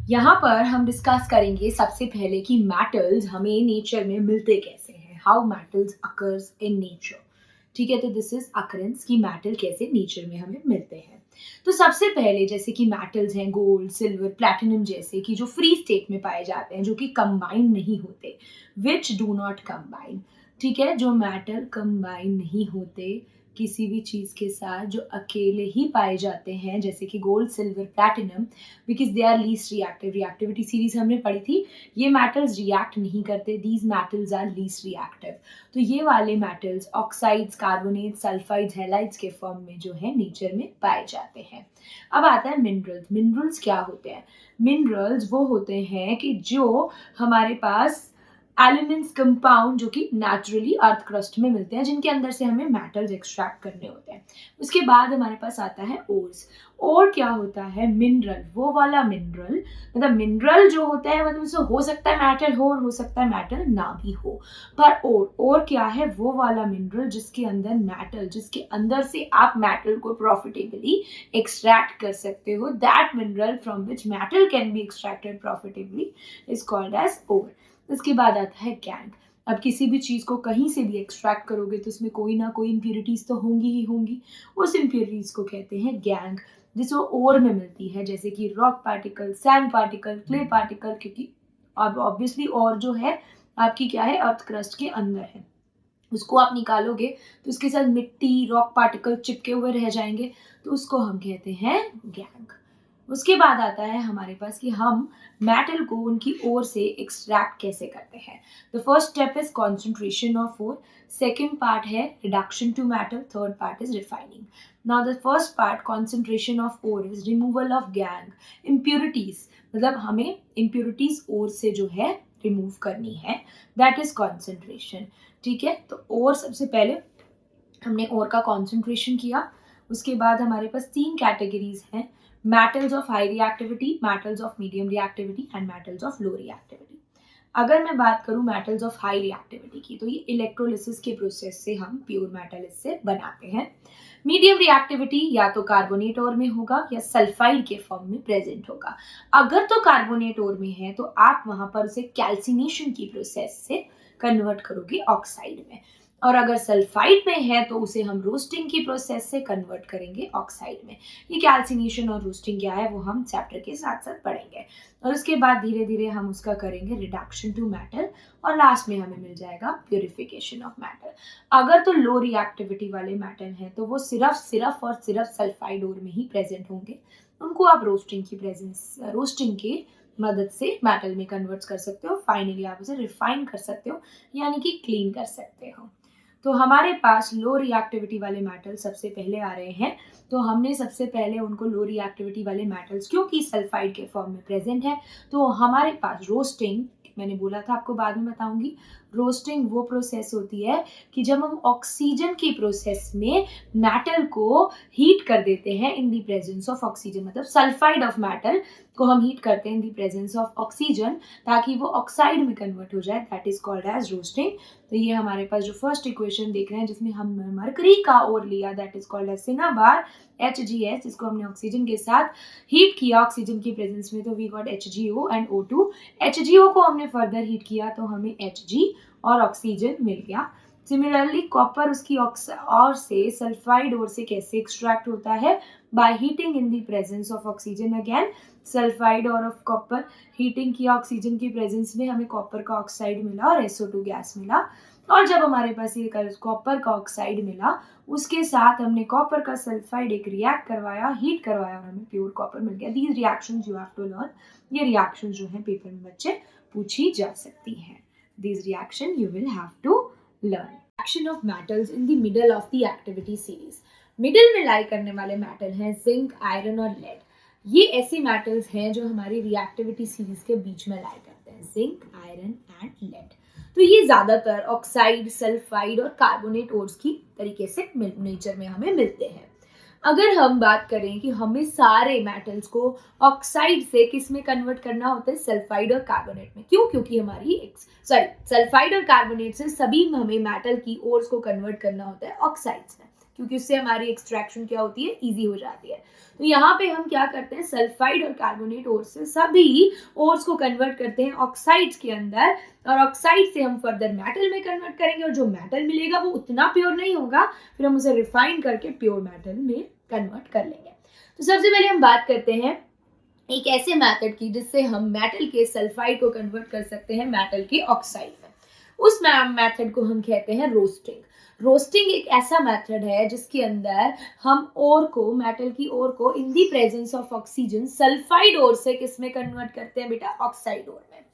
यहाँ पर हम डिस्कस करेंगे सबसे पहले कि मेटल्स हमें नेचर में मिलते कैसे हैं, how metals occurs in nature. ठीक है, तो दिस इज अकरेंस कि मेटल कैसे नेचर में हमें मिलते हैं। तो सबसे पहले जैसे कि मेटल्स हैं गोल्ड, सिल्वर, प्लैटिनम जैसे कि जो फ्री स्टेट में पाए जाते हैं, जो कि कंबाइन नहीं होते, विच डू नॉट कंबाइन। ठीक है, जो मेटल कंबाइन नहीं होते किसी भी चीज के साथ, जो अकेले ही पाए जाते हैं, जैसे कि gold, silver, platinum, because they are least reactive. Reactivity series हमने पढ़ी थी, ये मेटल्स रिएक्ट नहीं करते, these metals are least reactive. तो ये वाले metals oxides, carbonate, sulphides, halides के फॉर्म में जो है नेचर में पाए जाते हैं। अब आता है मिनरल्स। मिनरल्स क्या होते हैं? मिनरल्स वो होते हैं कि जो हमारे पास एलिमेंट्स कंपाउंड जो कि नेचुरली अर्थ क्रस्ट में मिलते हैं, जिनके अंदर से हमें मेटल्स एक्सट्रैक्ट करने होते हैं। उसके बाद हमारे पास आता है ओर्स। और क्या होता है? मिनरल, वो वाला मिनरल, मतलब मिनरल जो होता है, मतलब उसमें हो सकता है मेटल हो और हो सकता है मेटल ना भी हो। पर और क्या है? वो वाला मिनरल जिसके अंदर मेटल, जिसके अंदर से आप मेटल को प्रॉफिटेबली एक्सट्रैक्ट कर सकते हो, that mineral from which metal can be extracted profitably is called as ore. इसके बाद आता है गैंग। अब किसी भी चीज को कहीं से भी एक्सट्रैक्ट करोगे तो उसमें कोई ना कोई इम्प्योरिटीज तो होंगी ही होंगी। उस इम्प्योरिटीज को कहते हैं गैंग, जिसको ओर में मिलती है, जैसे कि rock particle, sand particle, clay particle, क्योंकि अब ऑब्वियसली और जो है आपकी क्या है, अर्थ क्रस्ट के अंदर है। उसको आप निकालोगे तो उसके साथ मिट्टी, रॉक पार्टिकल चिपके हुए रह जाएंगे, तो उसको हम कहते हैं गैंग। उसके बाद आता है हमारे पास कि हम मेटल को उनकी ओर से एक्सट्रैक्ट कैसे करते हैं। The first step is concentration of ore, second part है reduction to metal, third part is refining. Now the first part concentration of ore is removal of gangue, impurities, मतलब हमें इम्प्योरिटीज ओर से जो है रिमूव करनी है, दैट इज कॉन्सेंट्रेशन। ठीक है, तो ओर सबसे पहले हमने ओर का कॉन्सेंट्रेशन किया। उसके बाद हमारे पास 3 कैटेगरीज हैं, metals of high reactivity, metals of medium reactivity and metals of low reactivity। अगर मैं बात करूं metals of high reactivity की, तो ये इलेक्ट्रोलिसिस के प्रोसेस से हम प्योर मेटल इससे बनाते हैं। मीडियम रिएक्टिविटी या तो कार्बोनेट ओर में होगा या सल्फाइड के फॉर्म में प्रेजेंट होगा। अगर तो कार्बोनेट ओर में है तो आप वहां पर उसे कैल्सिनेशन की प्रोसेस से कन्वर्ट करोगे ऑक्साइड में, और अगर सल्फाइड में है तो उसे हम रोस्टिंग की प्रोसेस से कन्वर्ट करेंगे ऑक्साइड में। ये कैल्सिनेशन और रोस्टिंग क्या है वो हम चैप्टर के साथ साथ पढ़ेंगे, और उसके बाद धीरे धीरे हम उसका करेंगे रिडक्शन टू मेटल, और लास्ट में हमें मिल जाएगा प्योरिफिकेशन ऑफ मेटल। अगर तो लो रिएक्टिविटी वाले मेटल हैं तो वो सिर्फ और सिर्फ सल्फाइड ओर में ही प्रेजेंट होंगे, उनको आप रोस्टिंग की मदद से मेटल में कन्वर्ट कर सकते हो, फाइनली आप उसे रिफाइन कर सकते हो, यानी कि क्लीन कर सकते हो। तो हमारे पास लो रिएक्टिविटी वाले मेटल सबसे पहले आ रहे हैं, तो हमने सबसे पहले उनको लो रिएक्टिविटी वाले मेटल्स, क्योंकि सल्फाइड के फॉर्म में प्रेजेंट है, तो हमारे पास रोस्टिंग, मैंने बोला था आपको बाद में बताऊंगी, रोस्टिंग वो प्रोसेस होती है कि जब हम ऑक्सीजन की प्रोसेस में मेटल को हीट कर देते हैं in the presence of oxygen, मतलब सल्फाइड ऑफ मेटल को हम हीट करते हैं in the presence of oxygen, ताकि वो ऑक्साइड में कन्वर्ट हो जाए, that is called as roasting. तो ये हमारे पास जो फर्स्ट इक्वेशन देख रहे हैं जिसमें हम मरकरी का ओर लिया, that is called as cinnabar, HgS, जिसको हमने ऑक्सीजन के साथ हीट किया ऑक्सीजन की प्रेजेंस में, तो we got HgO and O2। HgO को हमने फर्दर हीट किया तो हमें Hg और ऑक्सीजन मिल गया। सिमिलरली कॉपर उसकी और से सल्फाइड और से कैसे एक्सट्रैक्ट होता है? By heating in the presence of oxygen. Again sulphide और ऑफ कॉपर हीटिंग किया ऑक्सीजन की प्रेजेंस में, हमें कॉपर का ऑक्साइड मिला और SO2 गैस मिला, और जब हमारे पास ये कॉपर का ऑक्साइड मिला उसके साथ हमने कॉपर का सल्फाइड एक रिएक्ट करवाया, हीट करवाया, और हमें प्योर कॉपर मिल गया। These reactions you have to learn, ये रिएक्शंस जो है पेपर में बच्चे पूछी जा सकती हैं। These reaction you will have to learn. Action of metals in the middle of the activity series. Middle में लाई करने वाले मेटल हैं जिंक, आयरन और लेड। ये ऐसे मेटल्स हैं जो हमारी रिएक्टिविटी सीरीज के बीच में लाई करते हैं, जिंक, आयरन एंड लेड। तो ये ज्यादातर ऑक्साइड, सल्फाइड और कार्बोनेट ओर्स की तरीके से नेचर में हमें मिलते हैं। अगर हम बात करें कि हमें सारे मेटल्स को ऑक्साइड से किस में कन्वर्ट करना होता है, सल्फाइड और कार्बोनेट में। क्यों? क्योंकि हमारी सल्फाइड और कार्बोनेट से सभी हमें मेटल की ओर्स को कन्वर्ट करना होता है ऑक्साइड्स में। क्योंकि उससे हमारी एक्सट्रैक्शन क्या होती है, ईजी हो जाती है। तो यहाँ पे हम क्या करते हैं, सल्फाइड और कार्बोनेट ओर से सभी ओर्स को कन्वर्ट करते हैं ऑक्साइड्स के अंदर, और ऑक्साइड से हम फर्दर मेटल में कन्वर्ट करेंगे, और जो मेटल मिलेगा वो उतना प्योर नहीं होगा, फिर हम उसे रिफाइन करके प्योर मेटल में कन्वर्ट कर लेंगे। तो सबसे पहले हम बात करते हैं एक ऐसे मेथड की जिससे हम मेटल के सल्फाइड को कन्वर्ट कर सकते हैं मेटल के ऑक्साइड में। उस मेथड को हम कहते हैं रोस्टिंग। रोस्टिंग एक ऐसा मेथड है जिसके अंदर हम ओर को, मेटल की ओर को in the presence of oxygen sulphide ore से किस में कन्वर्ट करते हैं बेटा, ऑक्साइड ओर में।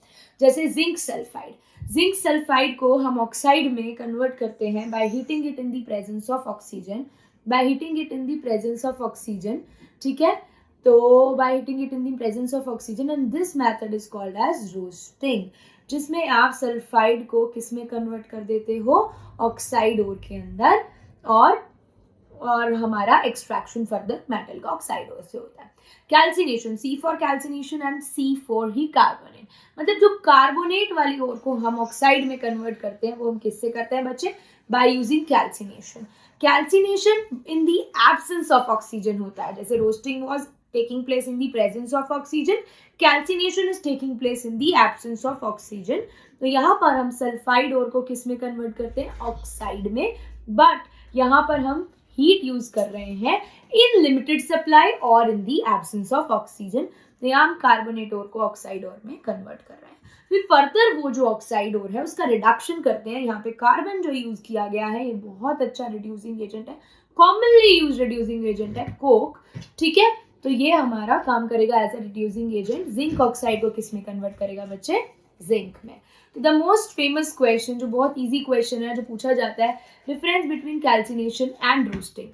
जैसे जिंक सल्फाइड, जिंक सल्फाइड को हम ऑक्साइड में कन्वर्ट करते हैं by heating it in the presence of oxygen, by heating it in the presence of oxygen, ठीक है। तो by heating it in the presence of oxygen, and this method is called as roasting, जिसमें आप sulphide को किस में convert कर देते हो, ऑक्साइड ओर के अंदर, और हमारा एक्सट्रैक्शन फर्दर मेटल का ऑक्साइड ओर से होता है। Calcination, C for calcination and C for ही कार्बोनेट, मतलब जो कार्बोनेट वाली ओर को हम ऑक्साइड में कन्वर्ट करते हैं वो हम किससे करते हैं बच्चे, by using calcination. Calcination in the absence of oxygen होता है, जैसे roasting was taking place in the presence of oxygen, calcination is taking place in the absence of oxygen। तो यहाँ पर हम सल्फाइड ओर को किस में कन्वर्ट करते हैं, ऑक्साइड में, बट यहाँ पर हम हीट यूज कर रहे हैं इन लिमिटेड सप्लाई और इन दी एब्सेंस ऑफ ऑक्सीजन। तो यहाँ हम कार्बोनेट ओर को ऑक्साइड ओर में कन्वर्ट कर रहे हैं। फिर फर्दर वो जो ऑक्साइड ओर है उसका रिडक्शन करते हैं। यहाँ पे कार्बन जो यूज किया गया है ये बहुत अच्छा रिड्यूसिंग एजेंट है, कॉमनली यूज रिड्यूसिंग एजेंट है कोक, ठीक है। तो ये हमारा काम करेगा as a reducing agent. Zinc oxide को किस में कन्वर्ट करेगा बच्चे, जिंक में। तो द मोस्ट फेमस क्वेश्चन, जो बहुत इजी क्वेश्चन है, जो पूछा जाता है, difference between calcination and roasting.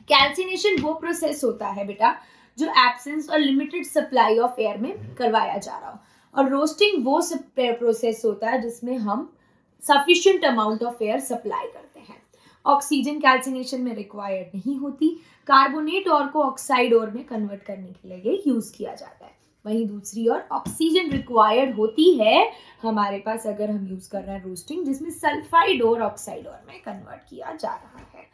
Calcination वो प्रोसेस होता है बेटा जो एब्सेंस और लिमिटेड सप्लाई ऑफ एयर में करवाया जा रहा हो, और रोस्टिंग वो प्रोसेस होता है जिसमें हम sufficient amount of air supply करते हैं। ऑक्सीजन कैल्सिनेशन में रिक्वायर्ड नहीं होती, कार्बोनेट और को ऑक्साइड और में कन्वर्ट करने के लिए यूज किया जाता है। वहीं दूसरी ओर ऑक्सीजन रिक्वायर्ड होती है हमारे पास अगर हम यूज कर रहे हैं रोस्टिंग, जिसमें सल्फाइड और ऑक्साइड और में कन्वर्ट किया जा रहा है,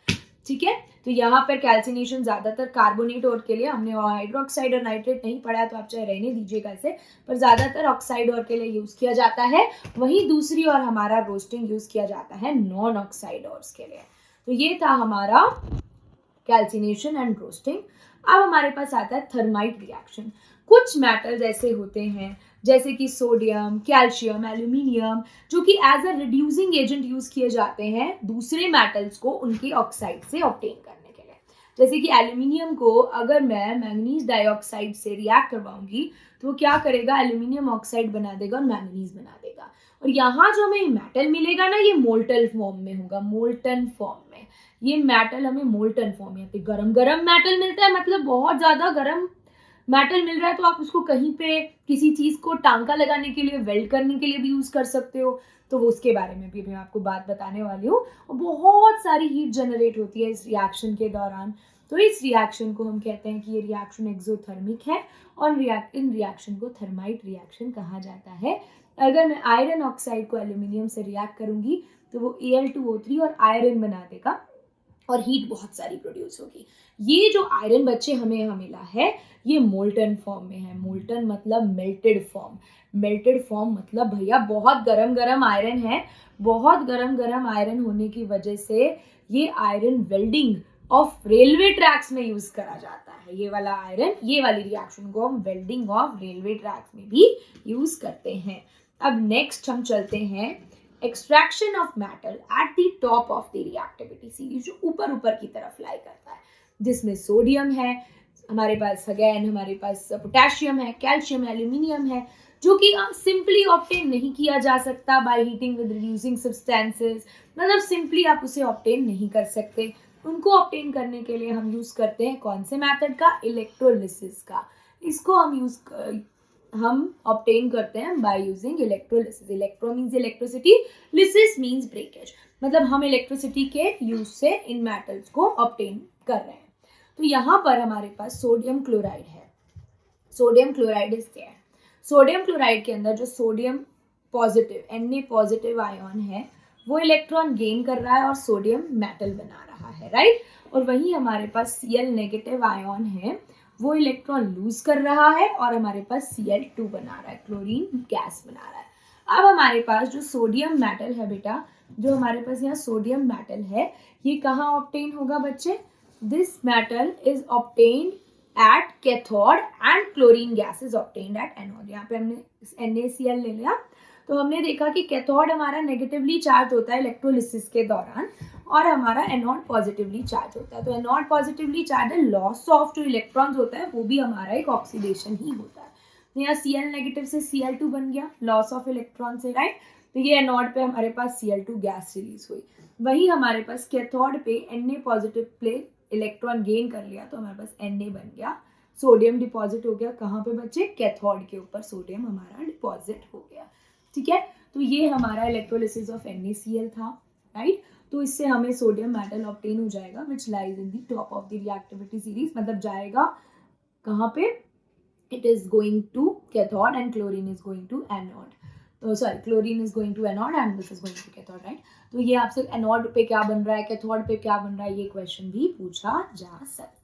ठीक है। तो यहाँ पर कैल्सिनेशन ज्यादातर कार्बोनेट और के लिए, हमने हाइड्रोक्साइड और नाइट्रेट नहीं पढ़ा तो आप चाहे रहने दीजिएगा इसे, पर ज्यादातर ऑक्साइड और के लिए यूज किया जाता है। वहीं दूसरी ओर हमारा रोस्टिंग यूज किया जाता है नॉन ऑक्साइड और के लिए। तो ये था हमारा कैल्सिनेशन एंड रोस्टिंग। अब हमारे पास आता है थर्माइट रिएक्शन। कुछ मेटल्स ऐसे होते हैं जैसे कि सोडियम, कैल्शियम, एल्यूमिनियम, जो कि as a reducing agent use किए जाते हैं दूसरे मेटल्स को उनके ऑक्साइड से ऑब्टेन करने के लिए। जैसे कि एल्यूमिनियम को अगर मैं मैंगनीज डाइऑक्साइड से रिएक्ट करवाऊंगी तो वो क्या करेगा, एल्यूमिनियम ऑक्साइड बना देगा और मैंगनीज बना देगा। और यहाँ जो हमें मेटल मिलेगा ना, ये मोल्टन फॉर्म में होगा, मोल्टन फॉर्म में। ये मेटल हमें मोल्टन फॉर्म, यहाँ पे गरम गरम मेटल मिलता है, मतलब बहुत ज्यादा गरम मेटल मिल रहा है, तो आप उसको कहीं पे किसी चीज को टांका लगाने के लिए, वेल्ड करने के लिए भी यूज कर सकते हो। तो वो उसके बारे में भी मैं आपको बात बताने वाली हूँ। और बहुत सारी हीट जनरेट होती है इस रिएक्शन के दौरान। तो इस रिएक्शन को हम कहते हैं कि ये रिएक्शन एक्सोथर्मिक है, और इन रिएक्शन को थर्माइट रिएक्शन कहा जाता है। अगर मैं आयरन ऑक्साइड को एल्यूमिनियम से रिएक्ट करूंगी तो वो Al2O3 और आयरन बना देगा और हीट बहुत सारी प्रोड्यूस होगी। ये जो आयरन बच्चे हमें यहाँ मिला है ये मोल्टन फॉर्म में है। मोल्टन मतलब मेल्टेड फॉर्म, मेल्टेड फॉर्म मतलब भैया बहुत गरम गरम आयरन है। बहुत गरम गरम आयरन होने की वजह से ये iron welding of railway tracks में यूज करा जाता है। ये वाला आयरन, ये वाली रिएक्शन को हम वेल्डिंग ऑफ रेलवे ट्रैक्स में भी यूज करते हैं। अब नेक्स्ट हम चलते हैं extraction of metal at the top of the reactivity series, जो ऊपर ऊपर की तरफ लाई करता है, जिसमें सोडियम है हमारे पास, अगेन हमारे पास पोटेशियम है, कैल्शियम है, एल्यूमिनियम है, जो कि सिंपली ऑब्टेन नहीं किया जा सकता by heating with reducing substances. मतलब सिंपली आप उसे ऑब्टेन नहीं कर सकते। उनको ऑब्टेन करने के लिए हम यूज करते हैं कौन से मेथड का, इलेक्ट्रोलिसिस का। इसको हम ऑब्टेन करते हैं by using electrolysis. Electro means electricity, lysis means breakage, मतलब हम इलेक्ट्रिसिटी के यूज से इन मेटल्स को ऑब्टेन कर रहे हैं। तो यहाँ पर हमारे पास सोडियम क्लोराइड है। Sodium chloride is there. Sodium chloride के अंदर जो sodium positive Na positive ion है वो इलेक्ट्रॉन गेन कर रहा है और सोडियम मेटल बना रहा है, राइट। और वहीं हमारे पास Cl नेगेटिव आयन है, वो इलेक्ट्रॉन लूज कर रहा है और हमारे पास Cl2 बना रहा है, क्लोरीन गैस बना रहा है। अब हमारे पास जो सोडियम मेटल है बेटा, जो हमारे पास यहाँ सोडियम मेटल है, ये कहाँ ऑब्टेन होगा बच्चे? This metal is obtained at cathode and chlorine gas is obtained at anode. यहाँ पे हमने NaCl ले लिया, तो हमने देखा कि कैथोड हमारा नेगेटिवली चार्ज होता है इलेक्ट्रोलिसिस के दौरान और हमारा एनोड पॉजिटिवली चार्ज होता है। तो एनोड पॉजिटिवली चार्ज है, लॉस ऑफ जो इलेक्ट्रॉन्स होता है वो भी हमारा एक ऑक्सीडेशन ही होता है। तो यहाँ Cl नेगेटिव से Cl2 बन गया, लॉस ऑफ इलेक्ट्रॉन से, राइट। तो ये एनोड पे हमारे पास Cl2 गैस रिलीज हुई। वही हमारे पास कैथोड पे Na positive pay electron gain कर लिया, तो हमारे पास Na बन गया, सोडियम डिपॉजिट हो गया। कहाँ पे बच्चे? कैथोड के ऊपर सोडियम हमारा डिपॉजिट हो गया, ठीक है। तो ये हमारा इलेक्ट्रोलिसिस ऑफ NaCl था, राइट। तो इससे हमें सोडियम मेटल ऑब्टेन हो जाएगा which lies in the top of the reactivity series, मतलब जाएगा कहाँ पे? It is going to cathode and chlorine is going to anode. तो sorry, chlorine is going to anode and this is going to cathode, right. तो ये आपसे anode पे क्या बन रहा है, कैथोड पे क्या बन रहा है, ये क्वेश्चन भी पूछा जा सकता है।